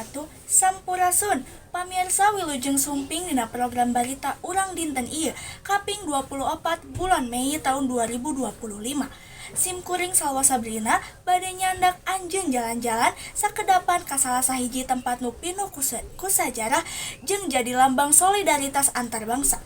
wabarakatuh. Sampurasun. Pamirsa wilujeng sumping dina program Barita Urang Dinten ieu kaping 24 bulan Mei tahun 2025. Sim kuring salwa Sabrina bade nyandak anjeun jalan-jalan sakedapan ka salah sahiji tempat nu pinuh ku sajarah jeung jadi lambang solidaritas antar bangsa.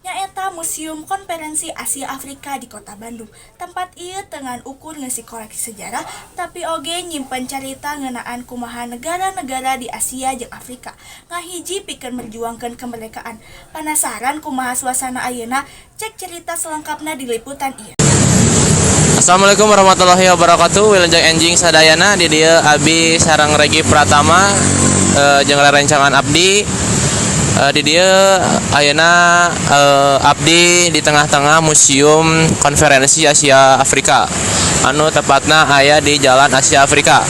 Nyaeta Museum Konferensi Asia Afrika di Kota Bandung. Tempat ieu tengan ukur ngeusi koleksi sejarah tapi oge nyimpen carita ngeunaan kumaha negara-negara di Asia jeung Afrika ngahiji pikeun merjuangkeun kemerdekaan. Penasaran kumaha suasana ayeuna? Cek cerita selengkapna di liputan ieu. Assalamualaikum warahmatullahi wabarakatuh. Wilujeng enjing sadayana di dieu Abi sareng Regi Pratama jeung rerencangan abdi. Di dieu ayeuna abdi di tengah-tengah Museum Konferensi Asia Afrika. Anu tepatna aya di Jalan Asia Afrika.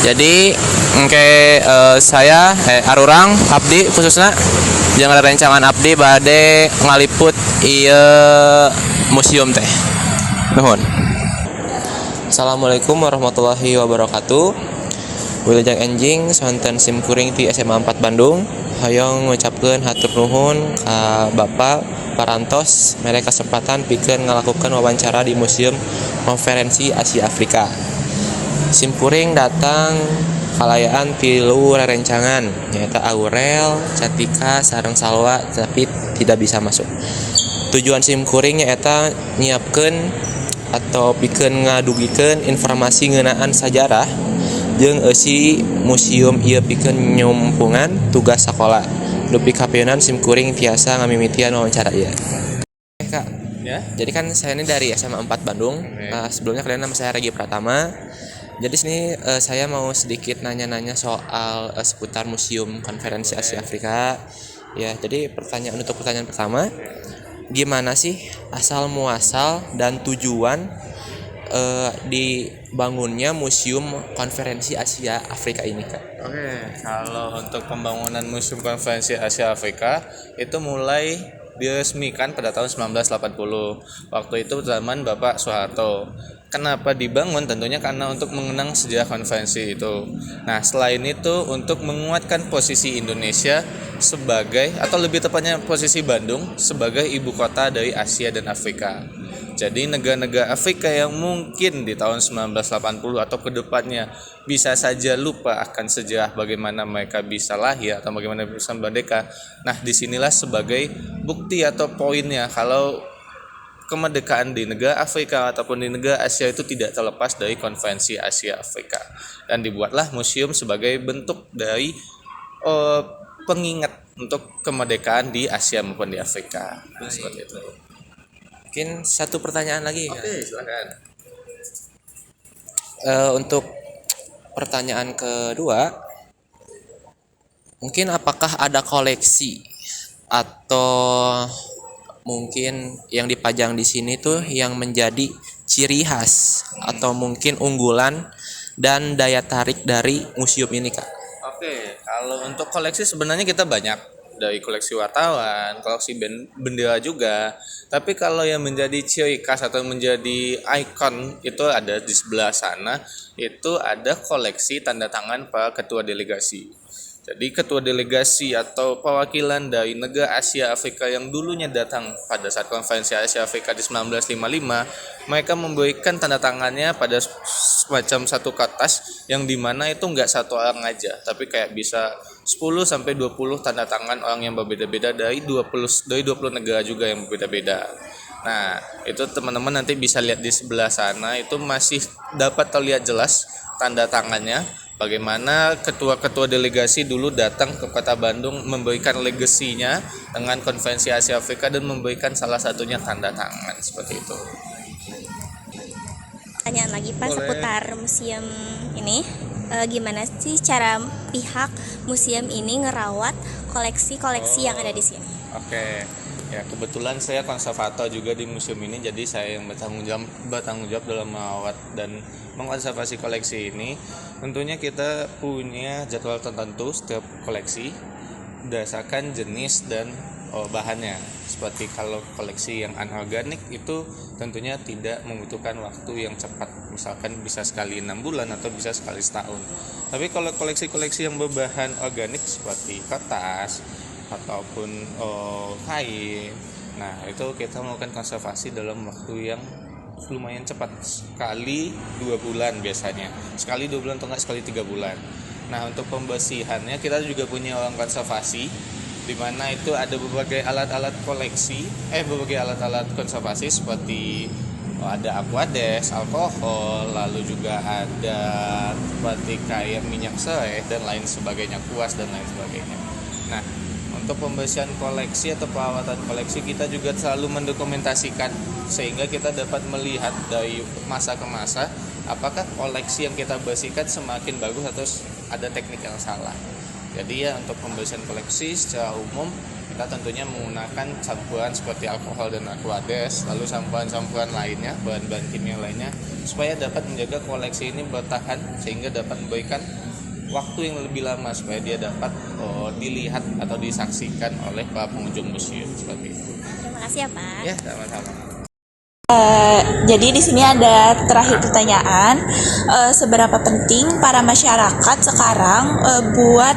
Jadi engke saya arurang abdi khususna jeung rerencangan abdi bade ngaliput ieu museum teh. Nuhun. Assalamualaikum warahmatullahi wabarakatuh. Wilujeng enjing sonten sim kuring ti SMA 4 Bandung. Hayong ngucapkeun hatur nuhun ka Bapak parantos mere kesempatan pikeun ngalakukeun wawancara di Museum Konferensi Asia Afrika. Sim kuring datang kalayaan tilu rerencangan nyaeta Aurel, Cantika, sareng Salwa tapi tidak bisa masuk. Tujuan sim kuring nyaeta nyiapkeun atau pikeun ngadugikeun informasi ngeunaan sajarah jeung eusi museum ieu pikeun nyumpungan tugas sakola. Nu pikapeunana sim kuring tiasa ngamimitian wawancara ieu. Kak, ya. Jadi kan saya ini dari SMA 4 Bandung. Sebelumnya kalian nama saya Regi Pratama. Jadi sini saya mau sedikit nanya-nanya soal seputar Museum Konferensi Asia Afrika. Ya, jadi untuk pertanyaan pertama, gimana sih asal muasal dan tujuan dibangunnya Museum Konferensi Asia Afrika ini, Kak? Oke, kalau untuk pembangunan Museum Konferensi Asia Afrika itu mulai diresmikan pada tahun 1980. Waktu itu zaman Bapak Soeharto. Kenapa dibangun? Tentunya karena untuk mengenang sejarah konferensi itu. Nah, selain itu untuk menguatkan posisi Indonesia sebagai, atau lebih tepatnya posisi Bandung sebagai ibu kota dari Asia dan Afrika. Jadi negara-negara Afrika yang mungkin di tahun 1980 atau kedepannya bisa saja lupa akan sejarah bagaimana mereka bisa lahir atau bagaimana bisa merdeka. Nah, disinilah sebagai bukti atau poinnya kalau kemerdekaan di negara Afrika ataupun di negara Asia itu tidak terlepas dari Konferensi Asia Afrika. Dan dibuatlah museum sebagai bentuk dari pengingat untuk kemerdekaan di Asia maupun di Afrika. Seperti itu. Mungkin satu pertanyaan lagi. Oke, silakan. Untuk pertanyaan kedua, mungkin apakah ada koleksi atau mungkin yang dipajang di sini tuh yang menjadi ciri khas atau mungkin unggulan dan daya tarik dari museum ini, Kak? Oke, kalau untuk koleksi sebenarnya kita banyak. Dari koleksi wartawan, koleksi bendera juga. Tapi kalau yang menjadi ciri khas atau menjadi ikon itu ada di sebelah sana, itu ada koleksi tanda tangan para ketua delegasi. Jadi ketua delegasi atau perwakilan dari negara Asia Afrika yang dulunya datang pada saat Konferensi Asia Afrika di 1955, mereka memberikan tanda tangannya pada semacam satu kertas yang dimana itu nggak satu orang aja, tapi kayak bisa 10 sampai 20 tanda tangan orang yang berbeda-beda dari 20 negara juga yang berbeda-beda. Nah, itu teman-teman nanti bisa lihat di sebelah sana, itu masih dapat terlihat jelas tanda tangannya. Bagaimana ketua-ketua delegasi dulu datang ke Kota Bandung memberikan legasinya dengan Konferensi Asia Afrika dan memberikan salah satunya tanda tangan seperti itu. Pertanyaan lagi Pak seputar museum ini, gimana sih cara pihak museum ini ngerawat koleksi-koleksi yang ada di sini? Oke. Ya, kebetulan saya konservator juga di museum ini, jadi saya yang bertanggung jawab dalam merawat dan mengkonservasi koleksi ini. Tentunya kita punya jadwal tertentu setiap koleksi berdasarkan jenis dan bahannya. Seperti kalau koleksi yang anorganik itu tentunya tidak membutuhkan waktu yang cepat, misalkan bisa sekali 6 bulan atau bisa sekali setahun. Tapi kalau koleksi-koleksi yang berbahan organik seperti kertas ataupun kain, nah itu kita melakukan konservasi dalam waktu yang lumayan cepat, sekali 2 bulan biasanya, sekali 2 bulan atau enggak sekali 3 bulan. Nah untuk pembersihannya kita juga punya ruang konservasi, di mana itu ada berbagai alat-alat koleksi, berbagai alat-alat konservasi seperti ada aquades, alkohol, lalu juga ada seperti kayak minyak serai dan lain sebagainya, kuas dan lain sebagainya. Nah untuk pembersihan koleksi atau perawatan koleksi kita juga selalu mendokumentasikan sehingga kita dapat melihat dari masa ke masa apakah koleksi yang kita bersihkan semakin bagus atau ada teknik yang salah. Jadi ya untuk pembersihan koleksi secara umum kita tentunya menggunakan campuran seperti alkohol dan aquades, lalu campuran-campuran lainnya, bahan-bahan kimia lainnya, supaya dapat menjaga koleksi ini bertahan sehingga dapat memberikan waktu yang lebih lama supaya dia dapat dilihat atau disaksikan oleh para pengunjung museum seperti itu. Terima kasih ya Pak. Ya, sama-sama. Jadi di sini ada terakhir pertanyaan, seberapa penting para masyarakat sekarang buat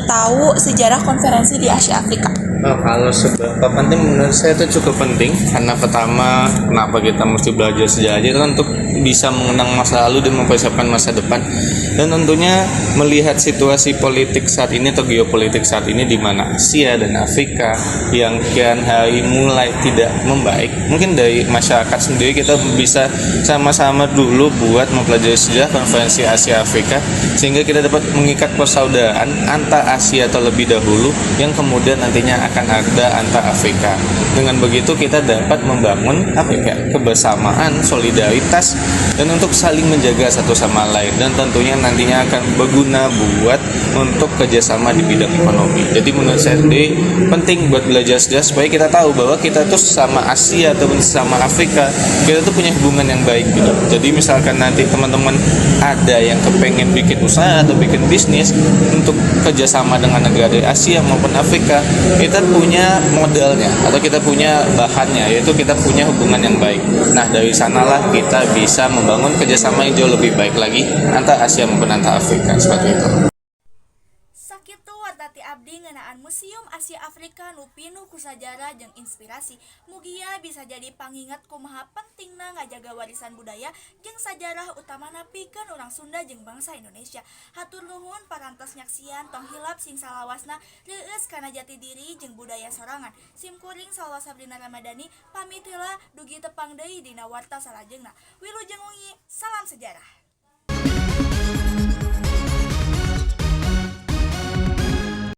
tahu sejarah konferensi di Asia Afrika? Kalau seberapa penting menurut saya itu cukup penting karena pertama kenapa kita mesti belajar sejarah itu untuk bisa mengenang masa lalu dan mempersiapkan masa depan, dan tentunya melihat situasi politik saat ini atau geopolitik saat ini di mana Asia dan Afrika yang kian hari mulai tidak membaik. Mungkin dari masyarakat sendiri kita bisa sama-sama dulu buat mempelajari sejarah konferensi Asia Afrika sehingga kita dapat mengikat persaudaraan antar Asia terlebih dahulu yang kemudian nantinya akan ada antar Afrika. Dengan begitu kita dapat membangun kebersamaan, solidaritas, dan untuk saling menjaga satu sama lain, dan tentunya nantinya akan berguna buat untuk kerjasama di bidang ekonomi. Jadi menurut saya sendiri penting buat belajar sejarah supaya kita tahu bahwa kita tuh sama Asia ataupun sama Afrika kita tuh punya hubungan yang baik gitu. Jadi misalkan nanti teman-teman ada yang kepengen bikin usaha atau bikin bisnis untuk kerjasama dengan negara dari Asia maupun Afrika, kita punya modalnya atau kita punya bahannya, yaitu kita punya hubungan yang baik. Nah dari sanalah kita bisa membangun kerjasama yang jauh lebih baik lagi antara Asia maupun antara Afrika seperti itu. Sakitu wartati abdi ngeunaan Museum Asia Afrika nu pinuh ku sajarah jeung inspirasi. Mugia bisa jadi pangingat kumaha pentingna ngajaga warisan budaya jeung sajarah utamana pikeun urang Sunda jeung bangsa Indonesia. Hatur nuhun parantos nyaksian tong hilap sing salawasna reueus kana jati diri jeung budaya sorangan. Simkuring Salwa Sabrina Ramadhani pamit heula dugi tepang deui dina warta salajengna. Wilujeng Ungi, salam sejarah.